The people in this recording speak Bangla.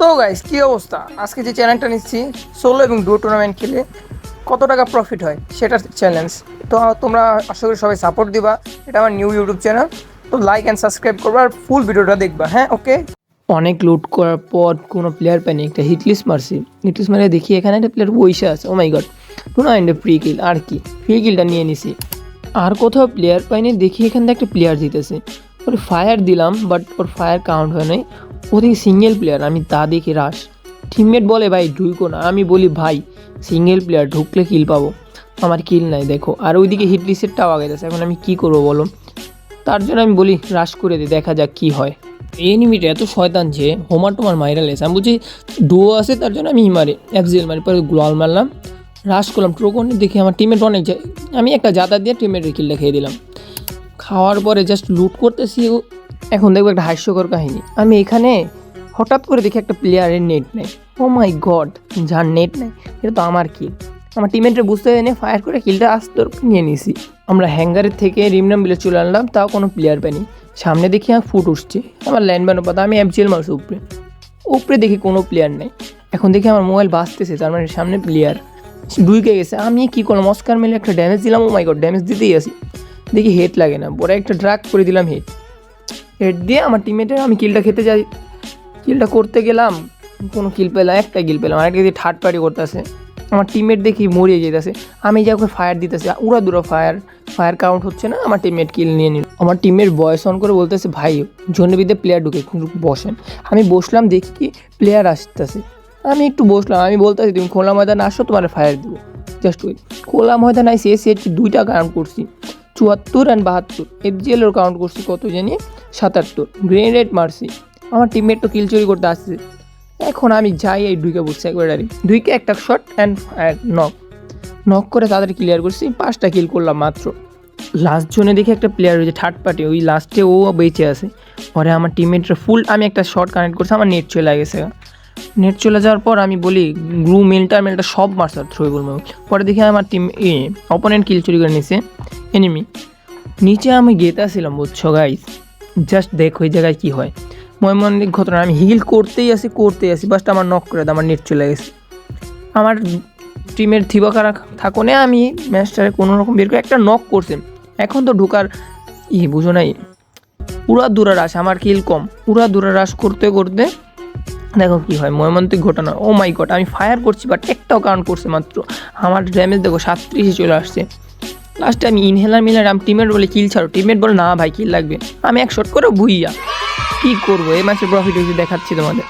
তো গাইস কি অবস্থা, আজকে যে চ্যালেঞ্জটা নিচ্ছি সোলো এবং ডুও টুর্নামেন্ট খেলে কত টাকা প্রফিট হয় সেটার চ্যালেঞ্জ। তো তোমরা আশা করি সবাই সাপোর্ট দিবা। এটা আমার নিউ ইউটিউব চ্যানেল, তো লাইক অ্যান্ড সাবস্ক্রাইব করবা আর ফুল ভিডিওটা দেখবা। হ্যাঁ, ওকে। অনেক লুট করার পর কোনো প্লেয়ার পাইনি, একটা হিটলিস্ট মারছি। হিটলিস্ট মারে দেখি এখানে একটা প্লেয়ার বইসা আছে। ও মাই গড, টুর্নামেন্টে ফ্রি কিল। আর কি ফ্রি কিলটা নিয়ে নিছি। আর কোথাও প্লেয়ার পাইনি, দেখি এখান থেকে একটা প্লেয়ার জিতেছে। ওর ফায়ার দিলাম, বাট ওর ফায়ার কাউন্ট হয় নাই। ওদিকে সিঙ্গেল প্লেয়ার, আমি তা দেখি রাশ। টিমমেট বলে ভাই ঢুকো না, আমি বলি ভাই সিঙ্গেল প্লেয়ার ঢুকলে কিল পাবো। আমার কিল নাই দেখো, আর ওইদিকে হিট লিস্টেরটাও আগে যাচ্ছে। এখন আমি কি করবো বলো? তার জন্য আমি বলি রাশ করে দিই, দেখা যাক কি হয়। এনিমিটা এত শয়তান যে হোমার টোমার মাইরা লেছে। আমি বলছি ডুও আছে, তার জন্য আমি মারি এফজিএল মারি, পরে গ্লোয়াল মারলাম, রাশ করলাম ট্রোকনে। দেখি আমার টিমমেট অনেক যায়, আমি একটা জাতা দিয়ে টিমমেটের কিলটা খেয়ে দিলাম। খাওয়ার পরে জাস্ট লুট করতেছি। এখন দেখবো একটা হাস্যকর কাহিনী। আমি এখানে হঠাৎ করে দেখি একটা প্লেয়ারের নেট নেই। ও মাই গড, যার নেট নেই এটা তো আমার কিল। আমার টিমমেটরা বুঝতে এনে ফায়ার করে কিলটা আস্তে নিয়ে নিছি। আমরা হ্যাঙ্গারের থেকে রিমনাম বিলে চলে আনলাম, তাও কোনো প্লেয়ার পাইনি। সামনে দেখি আমার ফুট উঠছে, আমার ল্যান্ডম্যানও পাতা। আমি এফজিএল মারছি উপরে, উপরে দেখি কোনো প্লেয়ার নেই। এখন দেখি আমার মোবাইল বাঁচতেছে, তার মানে সামনে প্লেয়ার ঢুকে গেছে। আমি কী করলাম, অস্কার মেলে একটা ড্যামেজ দিলাম। ও মাই গড, ড্যামেজ দিতেই আসি, দেখি হেড লাগে না, পরে একটা ড্রাগ করে দিলাম হেড। হেড দিয়ে আমার টিমমেটের আমি কিলটা খেতে যাই, কিলটা করতে গেলাম, কোনো কিল পেলাম, একটা কিল পেলাম। আরেকটা দিয়ে থার্ড পার্টি করতেছে, আমার টিমমেট দেখি মরিয়ে যেতেছে। আমি যা করে ফায়ার দিতেছি, উড়া দুরা ফায়ার কাউন্ট হচ্ছে না। আমার টিমমেট কিল নিয়ে নিল। আমার টিমমেট ভয়েস অন করে বলতেছে ভাই জন্যবিদে প্লেয়ার ঢুকে, কিন্তু বসেন। আমি বসলাম, দেখি কি প্লেয়ার আসতেছে। আমি একটু বসলাম, আমি বলতেছি তুমি খোলা ময়দান আসো, তোমার ফায়ার দেবো। জাস্ট ওই খোলা ময়দান আইসি, এসে দুইটা কাউন্ট করছি, 74 আর 72। এফজিএলের কাউন্ট করছি কত জানি 77। গ্রেনেড মারছি, আমার টিমমেট তো কিল চুরি করতে আসছে। এখন আমি যাই, এই ঢুকে বসছি একবারে, ঢুকে একটা শট অ্যান্ড নক করে তাদের ক্লিয়ার করছি। 5টা কিল করলাম মাত্র। লাস্ট জোনে দেখি একটা প্লেয়ার হয়েছে থার্ড পার্টি, ওই লাস্টে ও বেঁচে আছে। পরে আমার টিমমেটরা ফুল, আমি একটা শট কানেক্ট করছি, আমার নেট চলে গেছে। নেট চলে যাওয়ার পর আমি বলি গ্লু মেলটা সব মারছে থ্রোয়েবল মেল। পরে দেখি আমার টিম অপোনেন্ট কিল চুরি করে নিছে এনিমি। নিচে আমি গেতাছিলাম, বুঝছো গাইস। জাস্ট দেখো এই জায়গায় কী হয় ময়মনসিংহ ঘটনা। আমি হিল করতেই আসি, বাস্ট আমার নক করে দেয়, আমার নেট চলে গেছে। আমার টিমের থিবাকারা থাকনে আমি ম্যাচটারে কোনো রকম বের করে একটা নক করছে। এখন তো ঢোকার বুঝো নাই, পুরা দূরা রাশ, আমার কিল কম। পুরা দূরা রাশ করতে করতে দেখো কি হয় ময়মনসিংহ ঘটনা। ও মাই গড, আমি ফায়ার করছি বাট একটাও কাউন্ট করছে মাত্র। আমার ড্যামেজ দেখো 37 চলে আসছে। লাস্টে আমি ইনহেলার মিলার, আমি টিমমেট বলে কিল ছাড়ো, টিমমেট বলে না ভাই কিল লাগবে। আমি এক শট করে ভুইয়া। কী করবো, এই ম্যাচের প্রফিট হয়েছে দেখাচ্ছি তোমাদের।